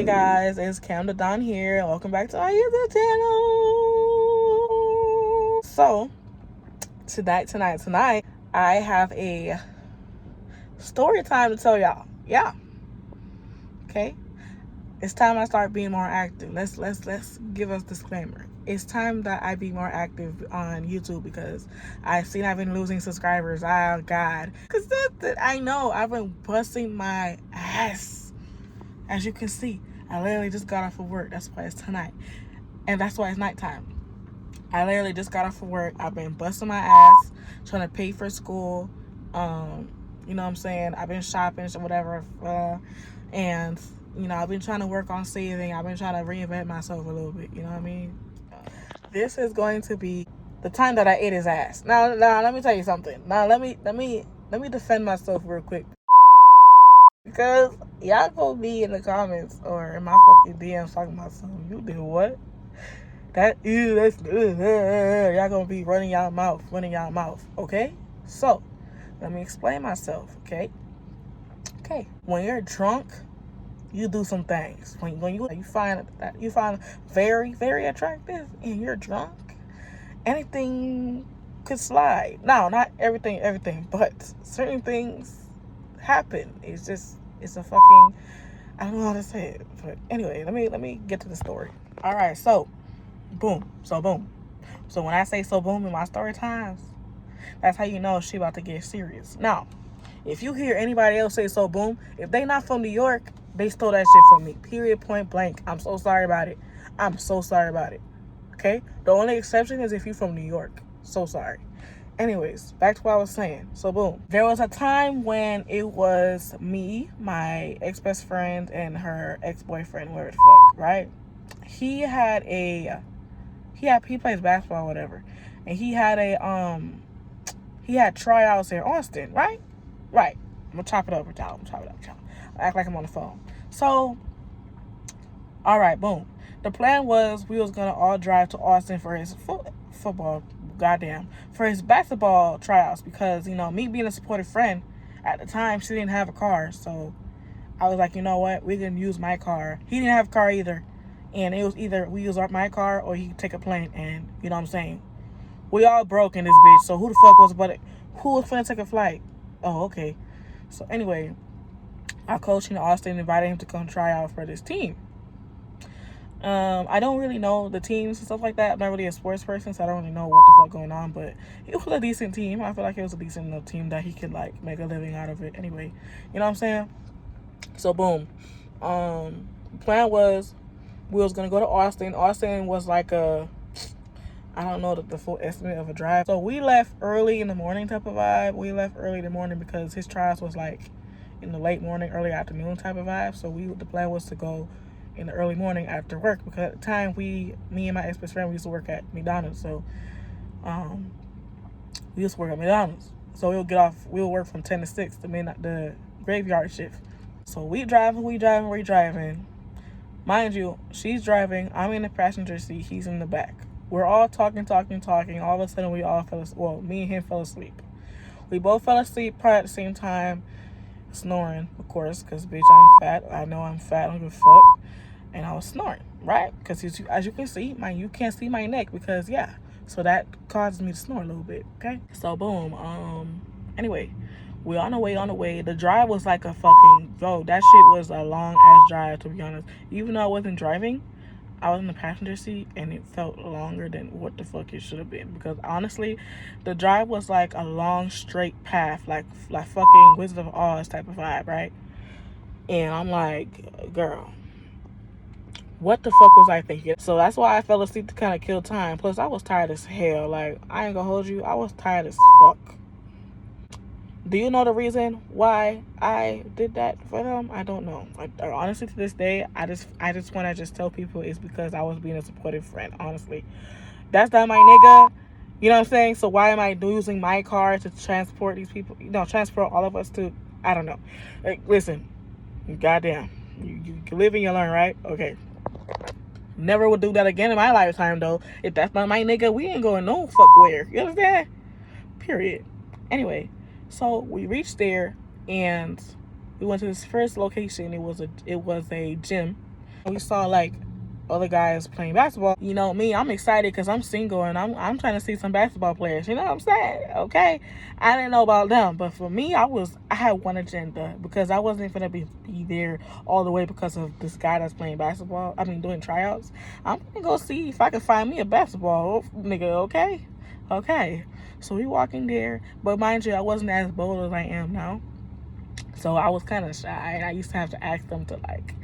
guys, it's CamDaDon here. Welcome back to our YouTube channel. So, tonight, I have a story time to tell y'all. Yeah. Okay. It's time I start being more active. Let's give us disclaimer. It's time that I be more active on YouTube because I've seen I've been losing subscribers. Oh God. Cause I know I've been busting my ass. As you can see, I literally just got off of work. That's why it's tonight. And that's why it's nighttime. I literally just got off of work. I've been busting my ass, trying to pay for school. You know what I'm saying? I've been shopping, whatever. And, you know, I've been trying to work on saving. I've been trying to reinvent myself a little bit. You know what I mean? This is going to be the time that I ate his ass. Now, let me tell you something. Now, let me defend myself real quick. Because y'all gonna be in the comments or in my fucking DMs talking about something. You did what? That's y'all gonna be running y'all mouth, okay? So, let me explain myself, okay? When you're drunk, you do some things. When you find very, very attractive and you're drunk, anything could slide. No, not everything, but certain things happen. It's a fucking, I don't know how to say it, but anyway, let me get to the story. All right, so boom. So when I say so boom in my story times, that's how you know she about to get serious. Now, if you hear anybody else say so boom, if they not from New York, they stole that shit from me. Period, point blank. I'm so sorry about it. Okay? The only exception is if you're from New York. So sorry. Anyways, back to what I was saying. So boom. There was a time when it was me, my ex-best friend, and her ex-boyfriend, whatever the fuck, right? He plays basketball or whatever. And he had tryouts in Austin, right? Right. I'm gonna chop it up with y'all. I act like I'm on the phone. So, all right, boom. The plan was we was gonna all drive to Austin for his for his basketball tryouts because, you know, me being a supportive friend, at the time she didn't have a car, so I was like, you know what, we can use my car. He didn't have a car either, and it was either we use my car or he could take a plane, and you know what I'm saying, we all broke in this bitch, so who was finna take a flight? Oh, okay. So anyway, our coach in Austin invited him to come try out for this team. I don't really know the teams and stuff like that. I'm not really a sports person, so I don't really know what the fuck going on, but it was a decent team. I feel like it was a decent enough team that he could like make a living out of it anyway. You know what I'm saying? So boom. The plan was we was gonna go to Austin. Austin was like I don't know the full estimate of a drive. So we left early in the morning type of vibe. We left early in the morning because his trials was like in the late morning, early afternoon type of vibe. So the plan was to go in the early morning after work, because at the time me and my ex-best friend, we used to work at McDonald's. So we used to work at McDonald's. So we'll work from 10 to 6, the graveyard shift. So we driving. Mind you, she's driving, I'm in the passenger seat, he's in the back. We're all talking. All of a sudden, me and him fell asleep. We both fell asleep probably at the same time, snoring, of course, because, bitch, I'm fat. I know I'm fat, I don't give a fuck. And I was snoring, right? Because as you can see, you can't see my neck because, yeah. So that causes me to snore a little bit, okay? So, boom. Anyway, we on the way. The drive was like that shit was a long-ass drive, to be honest. Even though I wasn't driving, I was in the passenger seat, and it felt longer than what the fuck it should have been. Because honestly, the drive was like a long straight path, like fucking Wizard of Oz type of vibe, right? And I'm like, girl, what the fuck was I thinking? So that's why I fell asleep to kind of kill time. Plus, I was tired as hell. Like, I ain't gonna hold you, I was tired as fuck. Do you know the reason why I did that for them? I don't know. Honestly, to this day, I just want to just tell people it's because I was being a supportive friend. Honestly, that's not my nigga. You know what I'm saying? So why am I using my car to transport these people? You know, transport all of us to, I don't know. Like, listen, goddamn, you live and you learn, right? Okay. Never would do that again in my lifetime, though. If that's not my nigga, we ain't going no fuck where. You understand? Period. Anyway, so we reached there and we went to this first location. It was a gym. We saw like other guys playing basketball. You know me, I'm excited because I'm single and I'm trying to see some basketball players. You know what I'm saying? Okay, I didn't know about them, but for me, I had one agenda because I wasn't gonna be there all the way because of this guy that's playing basketball. I mean, doing tryouts. I'm gonna go see if I can find me a basketball nigga. Okay. So we walking there, but mind you, I wasn't as bold as I am now. So I was kind of shy, and I used to have to ask them to like,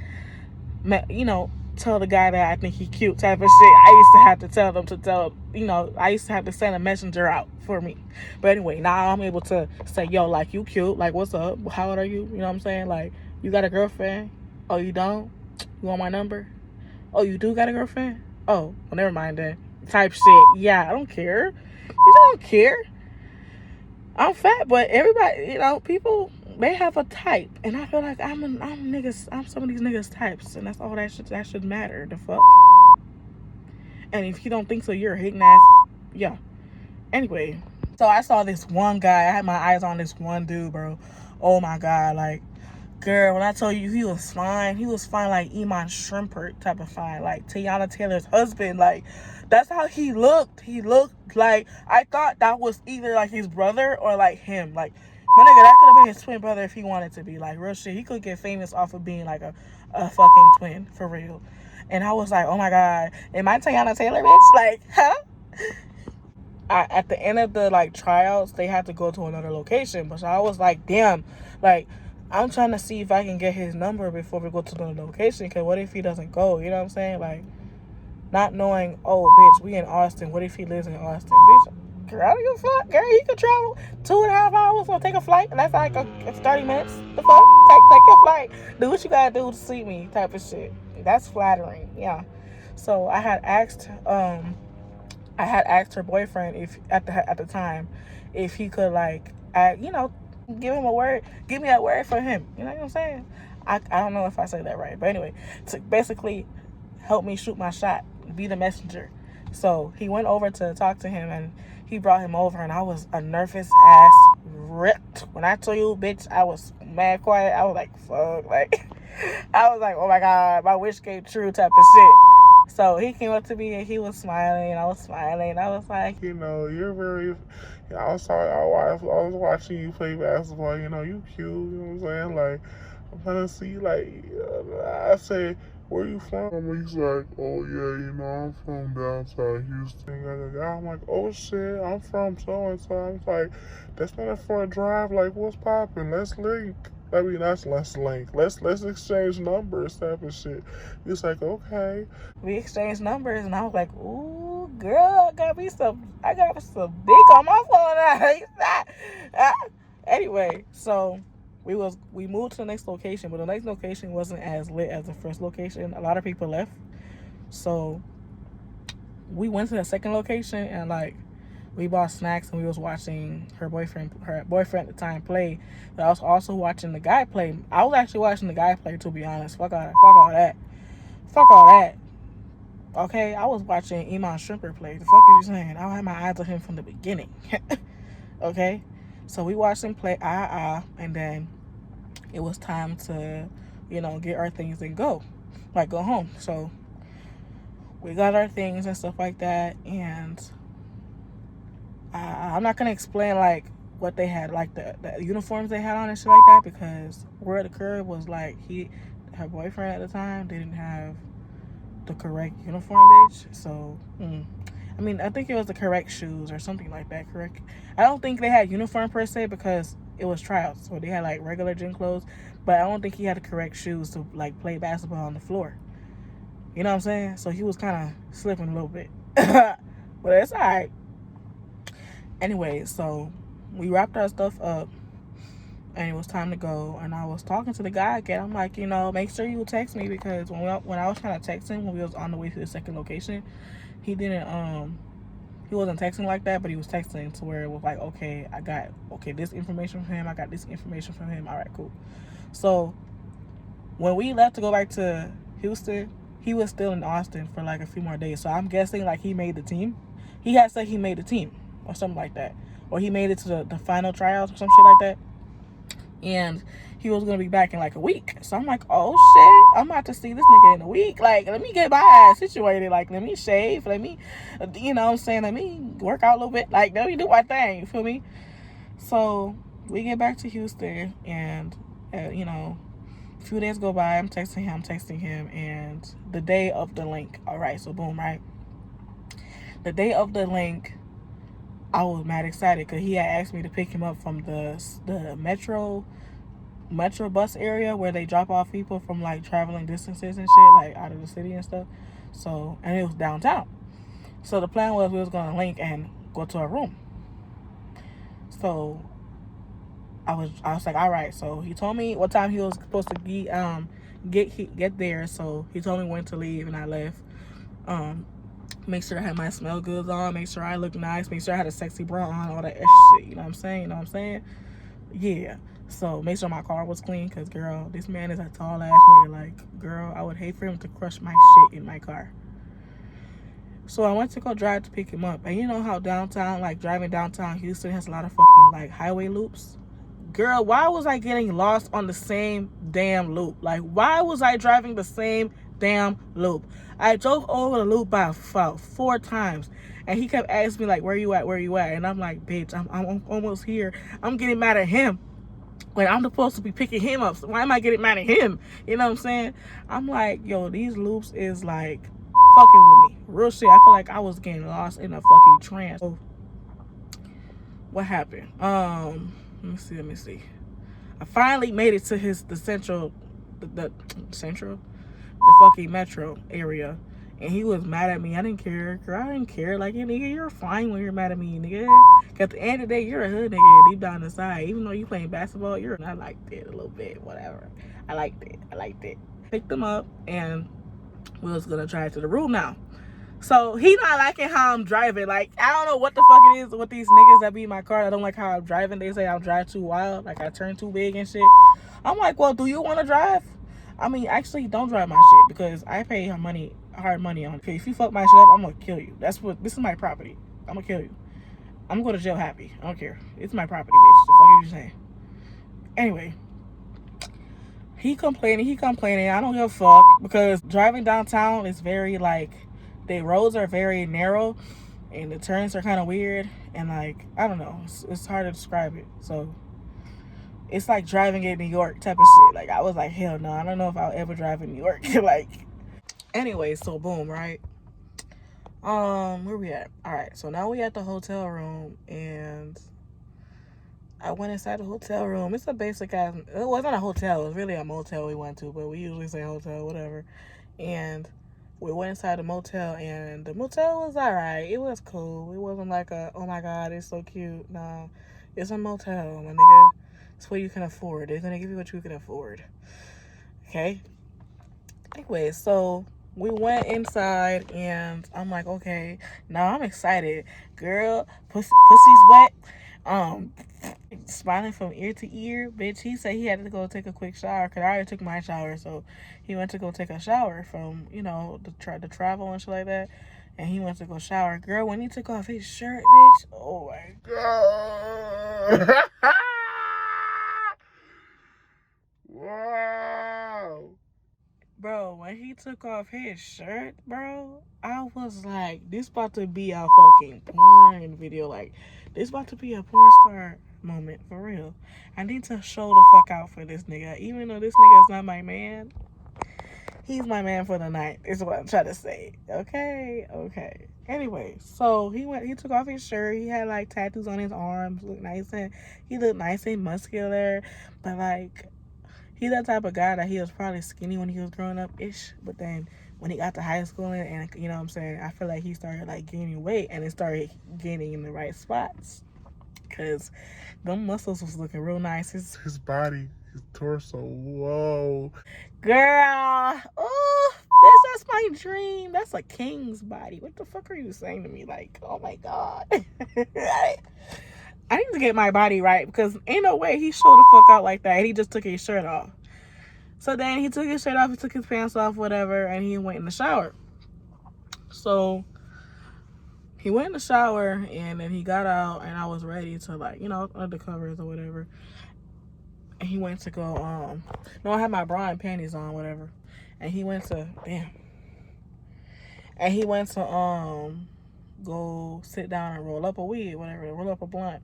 tell the guy that I think he cute type of shit. I used to have to tell them to tell, I used to have to send a messenger out for me. But anyway, now I'm able to say, yo, like, you cute. Like, what's up? How old are you? You know what I'm saying? Like, you got a girlfriend? Oh, you don't? You want my number? Oh, you do got a girlfriend? Oh, well, never mind then. Type shit. Yeah, I don't care. You don't care. I'm fat, but everybody, people, they have a type, and I feel like I'm some of these niggas types, and that's all that should matter. The fuck. And if you don't think so, you're a hating ass. Yeah. Anyway, so I saw this one guy. I had my eyes on this one dude, bro. Oh my god, like, girl, when I told you he was fine like Iman Shumpert type of fine, like Teyana Taylor's husband. Like, that's how he looked. He looked like, I thought that was either like his brother or like him. Like, my nigga, that could have been his twin brother if he wanted to be. Like, real shit. He could get famous off of being like a fucking twin, for real. And I was like, oh my god, am I Teyana Taylor, bitch? Like, huh? At the end of the like tryouts, they had to go to another location, but so I was like, damn, like, I'm trying to see if I can get his number before we go to the location, because what if he doesn't go? You know what I'm saying? Like, not knowing, oh bitch, we in Austin, what if he lives in Austin? Bitch, girl, I don't give a fuck. Girl, he could travel 2.5 hours or take a flight, and that's like 30 minutes. The fuck? Take your flight, do what you gotta do to see me, type of shit. That's flattering. Yeah. So I had asked her boyfriend if at the time if he could like give me a word for him. You know what I'm saying? I don't know if I say that right, but anyway, to basically help me shoot my shot, be the messenger. So he went over to talk to him, and he brought him over, and I was a nervous ass ripped. When I tell you, bitch, I was mad quiet. I was like, fuck, like, I was like, oh my god, my wish came true type of shit. So he came up to me and he was smiling, and I was smiling. I was like, you're very. I was watching you play basketball. You cute. You know what I'm saying? Like, I'm trying to see. Like, I say, where you from? And he's like, oh yeah, I'm from downtown Houston. I'm like, oh shit, I'm from so and so. I'm like, that's not for a drive. Like, what's poppin'? Let's link. I mean, let's link. Let's exchange numbers, type of shit. He's like, okay. We exchanged numbers, and I was like, ooh, girl, I got some dick on my phone. Anyway, so we moved to the next location, but the next location wasn't as lit as the first location. A lot of people left, so we went to the second location, and like, we bought snacks, and we was watching her boyfriend at the time play. But I was also watching the guy play. I was actually watching the guy play, to be honest. Fuck all that. Okay, I was watching Iman Shumpert play. The fuck is you saying? I had my eyes on him from the beginning. Okay, so we watched him play and then it was time to, get our things and go home. So we got our things and stuff like that, and I'm not gonna explain like what they had, like the uniforms they had on and shit like that, because where the curve was like, her boyfriend at the time didn't have the correct uniform, bitch. So I mean, I think it was the correct shoes or something like that. Correct. I don't think they had uniform per se, because it was tryouts, so they had like regular gym clothes, but I don't think he had the correct shoes to like play basketball on the floor. You know what I'm saying? So he was kind of slipping a little bit. But it's all right. Anyway, so we wrapped our stuff up, and it was time to go. And I was talking to the guy again. I'm like, make sure you text me, because when I was trying to text him when we was on the way to the second location, he wasn't texting like that, but he was texting to where it was like, okay, I got this information from him, I got this information from him. All right, cool. So when we left to go back to Houston, he was still in Austin for like a few more days. So I'm guessing like he made the team. He had said he made the team or something like that, or he made it to the final tryouts or some shit like that. And he was gonna be back in like a week. So I'm like, oh shit, I'm about to see this nigga in a week. Like, let me get my ass situated. Like, let me shave. Let me, you know what I'm saying? Let me work out a little bit. Like, let me do my thing. You feel me? So we get back to Houston, and you know, a few days go by. I'm texting him, and the day of the link. All right, so boom, right? The day of the link, I was mad excited because he had asked me to pick him up from the metro bus area where they drop off people from like traveling distances and shit, like out of the city and stuff. So, and it was downtown. So the plan was we was gonna link and go to a room. So I was like, all right. So he told me what time he was supposed to get there. So he told me when to leave, and I left. Make sure I had my smell goods on, make sure I look nice, make sure I had a sexy bra on, all that extra shit. You know what I'm saying? Yeah. So make sure my car was clean, because girl, this man is a tall ass nigga. Like, girl, I would hate for him to crush my shit in my car. So I went to go drive to pick him up. And you know how downtown, like driving downtown Houston has a lot of fucking like highway loops? Girl, why was I getting lost on the same damn loop? Like, why was I driving the same damn loop? I drove over the loop by about 4 times, and he kept asking me like, where you at? And I'm like, bitch, I'm almost here. I'm getting mad at him when I'm supposed to be picking him up. So why am I getting mad at him? You know what I'm saying? I'm like, yo, these loops is like fucking with me. Real shit. I feel like I was getting lost in a fucking trance. So, what happened? Let me see. I finally made it to the fucking metro area, and he was mad at me. I didn't care, girl. I didn't care. Like, nigga, you're fine when you're mad at me, nigga. At the end of the day, you're a hood nigga deep down inside. Even though you playing basketball, I liked it a little bit, whatever. I liked it. Picked them up, and we was gonna drive to the room now. So he not liking how I'm driving. Like, I don't know what the fuck it is with these niggas that be in my car. I don't like how I'm driving. They say I drive too wild, like I turn too big and shit. I'm like, well, do you want to drive? I mean, actually, don't drive my shit, because I pay hard money on it. If you fuck my shit up, I'm gonna kill you. This is my property. I'm gonna kill you. I'm gonna go to jail happy. I don't care. It's my property, bitch. The fuck are you saying? Anyway, he complaining. I don't give a fuck, because driving downtown is very like, the roads are very narrow, and the turns are kind of weird, and like, I don't know, it's hard to describe it. So it's like driving in New York type of shit. Like, I was like, hell no, I don't know if I'll ever drive in New York. Like, anyway, so boom, right? Where we at? All right, so now we at the hotel room, and I went inside the hotel room. It's a basic ass. It wasn't a hotel. It was really a motel we went to, but we usually say hotel, whatever. And we went inside the motel, and the motel was alright. It was cool. It wasn't like oh my god, it's so cute. No, it's a motel, my nigga. It's what you can afford. They're gonna give you what you can afford. Okay? Anyway, so we went inside, and I'm like, okay, now I'm excited. Girl, pussy's wet. Smiling from ear to ear, bitch. He said he had to go take a quick shower, because I already took my shower, so he went to go take a shower from, you know, the travel and shit like that, and he went to go shower. Girl, when he took off his shirt, bitch, oh my God. Wow. bro, when he took off his shirt, bro, I was like, this about to be a fucking porn video. Like, this about to be a porn star moment, for real. I need to show the fuck out for this nigga. Even though this nigga is not my man, he's my man for the night, is what I'm trying to say. Okay. Anyway, so he took off his shirt. He had like tattoos on his arms, he looked nice and muscular, but like, he's that type of guy that he was probably skinny when he was growing up ish, but then when he got to high school, and you know what I'm saying, I feel like he started like gaining weight, and it started gaining in the right spots, because them muscles was looking real nice. His body, his torso, whoa. Girl, oh, that's my dream. That's a king's body. What the fuck are you saying to me? Like, oh my god. I need to get my body right, because ain't no way he showed the fuck out like that. He just took his shirt off. So then he took his shirt off, he took his pants off, whatever, and he went in the shower. So he went in the shower, and then he got out, and I was ready to, like, you know, under the covers or whatever. and he went to go, no, I had my bra and panties on, whatever. And he went to, go sit down and roll up a weed, whatever, roll up a blunt.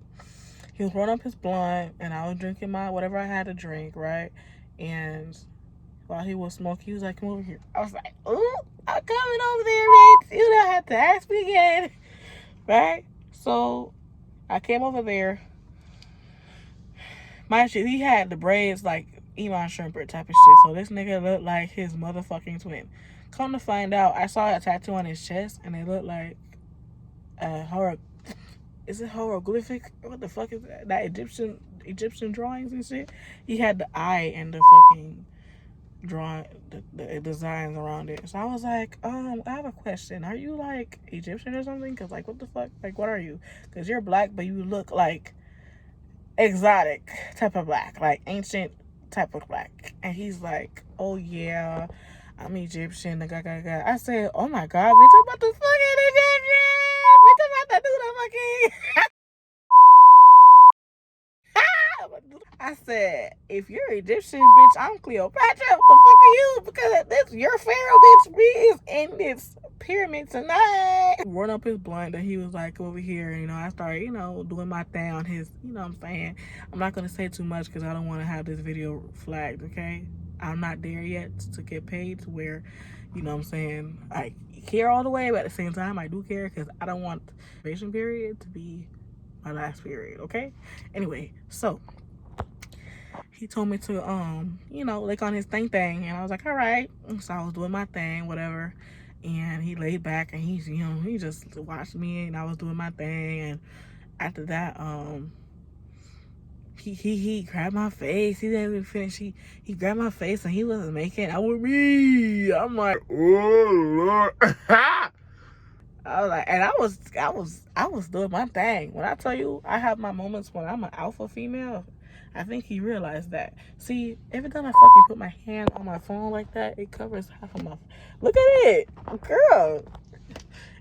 He was rolling up his blunt, and I was drinking my whatever I had to drink, right? And while he was smoking, he was like, come over here. I was like, ooh, I'm coming over there, bitch. You don't have to ask me again, right? So I came over there. Mind you, he had the braids like Iman Shumpert type of shit. So this nigga looked like his motherfucking twin. Come to find out, I saw a tattoo on his chest, and it looked like is it hieroglyphic? What the fuck is that? That Egyptian drawings and shit. He had the eye and the fucking drawing, the designs around it. So I was like, I have a question. Are you like Egyptian or something? Cause like, what the fuck? Like, what are you? Cause you're black, but you look like exotic type of black, like ancient type of black. And he's like, oh yeah, I'm Egyptian. I said, oh my god, bitch, I'm about to fucking Egyptian. Bitch, I'm about to do the fucking. I said, if you're Egyptian, bitch, I'm Cleopatra. What the fuck are you? Because this, your pharaoh, bitch, we is in this pyramid tonight. Rolled up his blunt, and he was like, over here, I started, doing my thing on his, what I'm saying. I'm not going to say too much because I don't want to have this video flagged, okay? I'm not there yet to get paid to where, what I'm saying, I care all the way, but at the same time, I do care because I don't want the probation period to be my last period, okay? Anyway, so he told me to lick on his thing, and I was like, all right. So I was doing my thing, whatever, and he laid back, and he just watched me, and I was doing my thing. And after that, he grabbed my face. He didn't even finish. He grabbed my face, and he wasn't making out with me. I'm like, oh Lord. I was like, and I was doing my thing. When I tell you, I have my moments when I'm an alpha female. I think he realized that. See, every time I fucking put my hand on my phone like that, it covers half of my. Look at it, girl.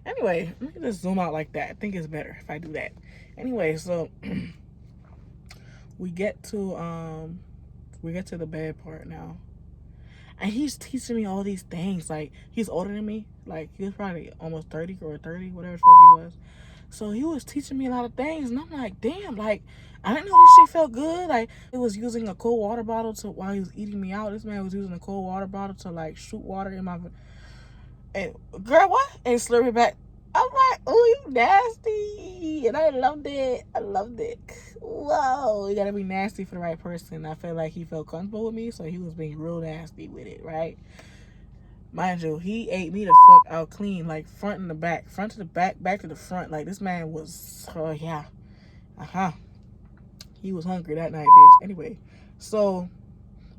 Anyway, let me just zoom out like that. I think it's better if I do that. Anyway, so we get to the bed part now. And he's teaching me all these things. Like, he's older than me. Like, he was probably almost 30 or 30, whatever the fuck he was. So he was teaching me a lot of things. And I'm like, damn, like, I didn't know this shit felt good. Like, he was using a cold water bottle while he was eating me out. This man was using a cold water bottle to, like, shoot water in my... And, girl, what? And slurp it back. I'm like, oh, you nasty. And I loved it. Whoa, you gotta be nasty for the right person. I feel like he felt comfortable with me, so he was being real nasty with it, right? Mind you, he ate me the fuck out clean, like front and the back, front to the back, back to the front. Like, this man was, he was hungry that night, bitch. Anyway, so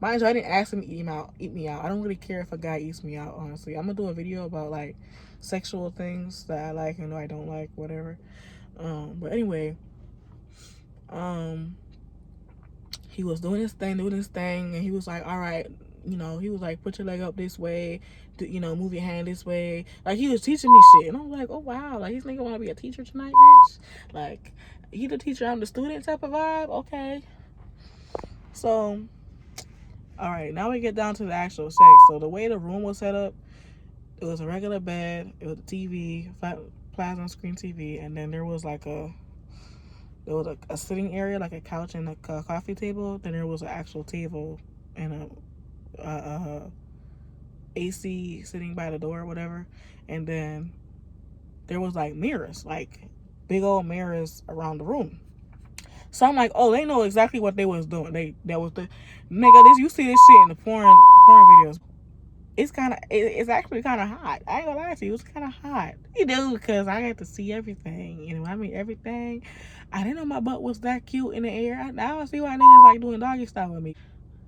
mind you, I didn't ask him to eat me out. I don't really care if a guy eats me out, honestly. I'm gonna do a video about like sexual things that I like and I don't like, whatever. But anyway, he was doing his thing, and he was like, all right, he was like, put your leg up this way, move your hand this way. Like, he was teaching me shit. And I was like, oh, wow, like, this nigga want to be a teacher tonight, bitch? Like, he the teacher, I'm the student type of vibe? Okay. So, all right, now we get down to the actual sex. So, the way the room was set up, it was a regular bed, it was a TV, plasma screen TV, and then there was like a sitting area, like a couch and a coffee table. Then there was an actual table and a AC sitting by the door or whatever. And then there was like mirrors, like big old mirrors around the room. So I'm like, oh, they know exactly what they was doing. That was the nigga. You see this shit in the porn videos. It's actually kind of hot. I ain't gonna lie to you, it's kind of hot. You know, because I had to see everything. I mean, everything. I didn't know my butt was that cute in the air. Now I see why niggas like doing doggy style with me.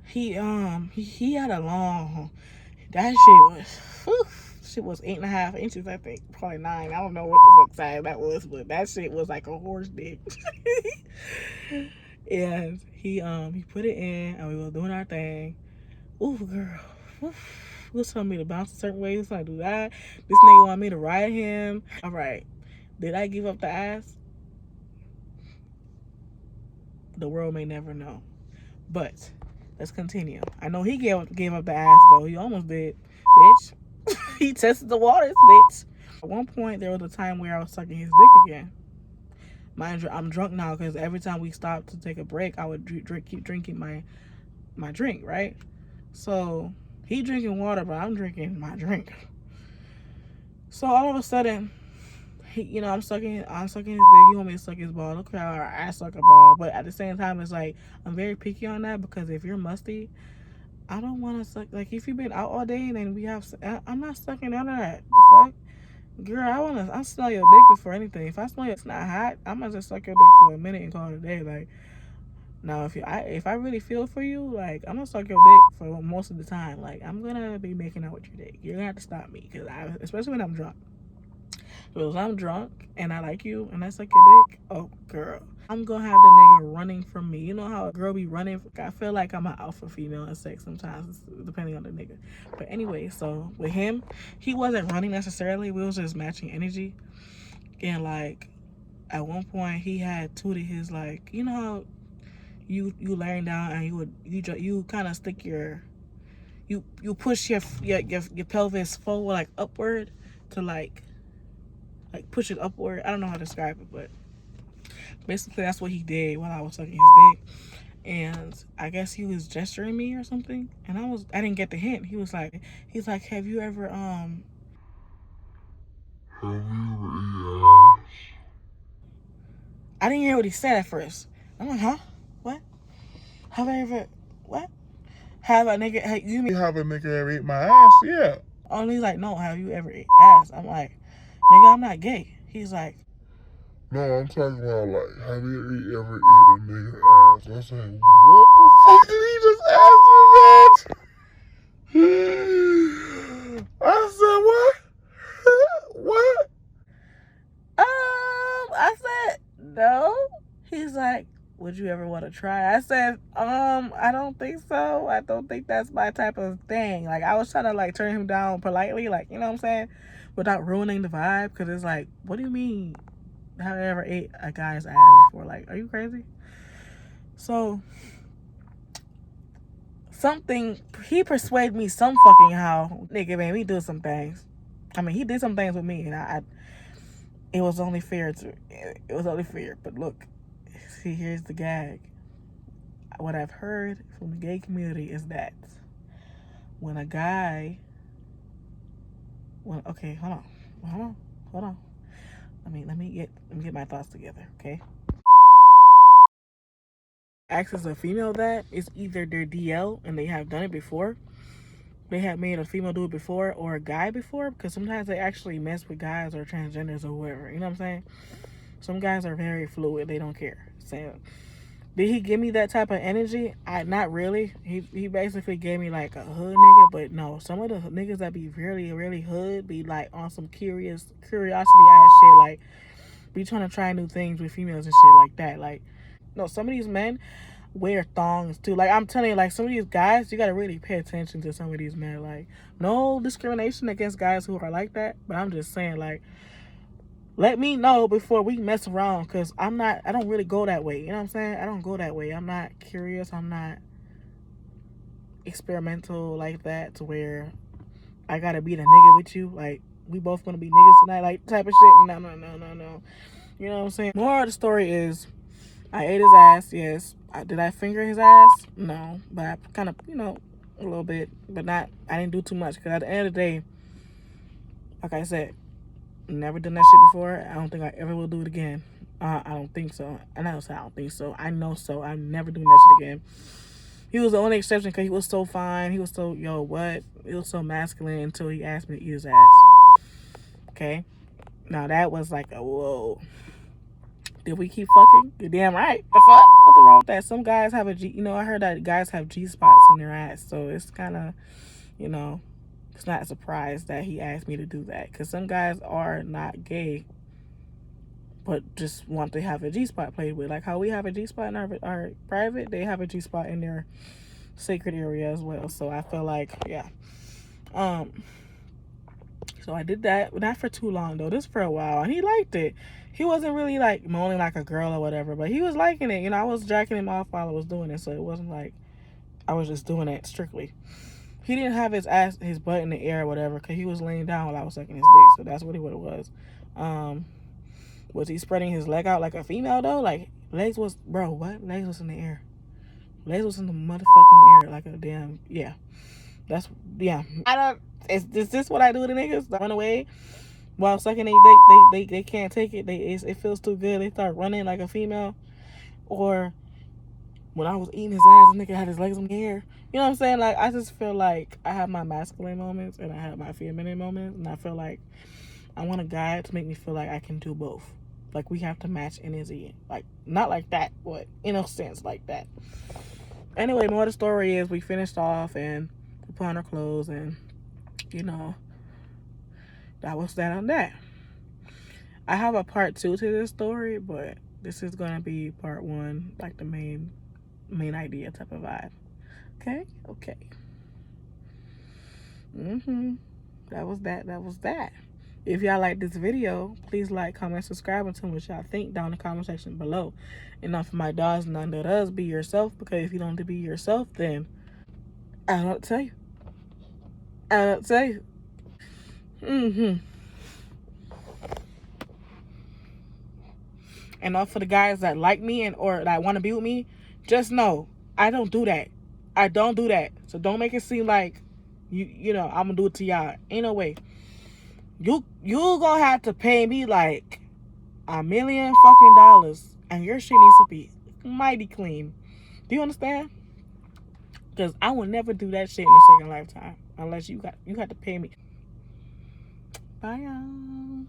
He had a long. That shit was 8.5 inches, I think, probably 9. I don't know what the fuck size that was, but that shit was like a horse dick. And he put it in, and we were doing our thing. Ooh, girl. Oof. He was telling me to bounce a certain way. He was trying to do that. This nigga wanted me to ride him. All right. Did I give up the ass? The world may never know. But let's continue. I know he gave up the ass though. He almost did, bitch. He tested the waters, bitch. At one point, there was a time where I was sucking his dick again. Mind you, I'm drunk now because every time we stopped to take a break, I would keep drinking my drink, right? So he drinking water, but I'm drinking my drink. So all of a sudden, I'm sucking his dick. He want me to suck his ball. Look how I suck a ball. But at the same time, it's like I'm very picky on that because if you're musty, I don't want to suck. Like if you've been out all day and then I'm not sucking none of that. The fuck, girl, I smell your dick before anything. If I smell it's not hot, I'm gonna just suck your dick for a minute and call it a day. Like now, if I really feel for you, like I'm gonna suck your dick for most of the time. Like I'm gonna be making out with your dick. You're gonna have to stop me because especially when I'm drunk. Because I'm drunk and I like you and I suck your dick, oh girl, I'm gonna have the nigga running from me. You know how a girl be running? I feel like I'm an alpha female in sex sometimes, depending on the nigga. But anyway, so with him, he wasn't running necessarily. We was just matching energy. And like at one point, he had tooted his like, you know how you laying down and you kind of stick you push your pelvis forward like upward to like push it upward. I don't know how to describe it, but basically that's what he did while I was sucking his dick. And I guess he was gesturing me or something, and I didn't get the hint. He's like, have you ever I didn't hear what he said at first. I'm like, huh? What? Have I ever what? Have a nigga you mean Have a nigga ever ate my ass? Yeah. Only like, no, have you ever ate ass? I'm like, nigga, I'm not gay. He's like, no, I'm talking about like, have you ever eaten a nigga ass? I said, what the fuck did he just ask me that? I said, what? What? I said, no. He's like, would you ever want to try? I said, I don't think so. I don't think that's my type of thing. Like, I was trying to like turn him down politely, like, you know what I'm saying? Without ruining the vibe. Because it's like, what do you mean? Have I ever ate a guy's ass before? Like, are you crazy? So he persuaded me some fucking how. Nigga made me do some things. I mean, he did some things with me, and it was only fair. But look, see, here's the gag. What I've heard from the gay community is that when a guy, okay, hold on. Let me get my thoughts together, okay? Access a female that is either their DL and they have done it before. They have made a female do it before, or a guy before, because sometimes they actually mess with guys or transgenders or whoever. You know what I'm saying? Some guys are very fluid; they don't care. So, did he give me that type of energy? Not really. He basically gave me like a hood nigga, but no. Some of the niggas that be really really hood be like on some curiosity ass shit, like be trying to try new things with females and shit like that. Like, no, some of these men wear thongs too. Like, I'm telling you, like, some of these guys, you gotta really pay attention to some of these men. Like, no discrimination against guys who are like that, but I'm just saying, like, let me know before we mess around, because I don't really go that way. You know what I'm saying? I don't go that way. I'm not curious. I'm not experimental like that to where I gotta be the nigga with you. Like, we both gonna be niggas tonight, like, type of shit. No. You know what I'm saying? More of the story is, I ate his ass, yes. Did I finger his ass? No. But I kind of, a little bit. But I didn't do too much. Because at the end of the day, like I said, never done that shit before. I don't think I ever will do it again. I don't think so. And I don't think so. I know so. I'm never doing that shit again. He was the only exception because he was so fine. He was so, he was so masculine until he asked me to eat his ass. Okay? Now that was like a whoa. Did we keep fucking? You're damn right. The fuck? Nothing wrong with that. Some guys have I heard that guys have G spots in their ass. So it's kind of, it's not a surprise that he asked me to do that. Because some guys are not gay, but just want to have a G spot played with. Like how we have a G spot in our private, they have a G spot in their sacred area as well. So I feel like, yeah. So I did that, not for too long though, just for a while, and he liked it. He wasn't really like moaning like a girl or whatever, but he was liking it. You know, I was jacking him off while I was doing it, so it wasn't like I was just doing it strictly. He didn't have his butt in the air or whatever, because he was laying down while I was sucking his dick, so that's what it was. Was he spreading his leg out like a female though? Like, legs was, bro, what? Legs was in the air. Legs was in the motherfucking air like a damn, yeah. That's, yeah. I don't, is this what I do to niggas? Run away while sucking they can't take it. It feels too good. They start running like a female. Or when I was eating his ass, the nigga had his legs in the air. You know what I'm saying? Like, I just feel like I have my masculine moments and I have my feminine moments. And I feel like I want a guy to make me feel like I can do both. Like, we have to match energy. Like, not like that, but in a sense like that. Anyway, more of the story is we finished off and we put on our clothes, and, you know, that was that on that. I have a part 2 to this story, but this is going to be part 1, like the main idea type of vibe. Okay? Okay. That was that. If y'all like this video, please like, comment, subscribe, and tell me what y'all think down in the comment section below. And now for my dogs, none of us, be yourself, because if you don't be yourself, then I don't know what to tell you. I don't know what to tell you. And all for the guys that like me and or that want to be with me, just know I don't do that. I don't do that. So don't make it seem like you know I'm gonna do it to y'all. Ain't no way. You gonna have to pay me like $1 million fucking dollars, and your shit needs to be mighty clean. Do you understand? Because I will never do that shit in a second lifetime unless you got to pay me. Bye y'all.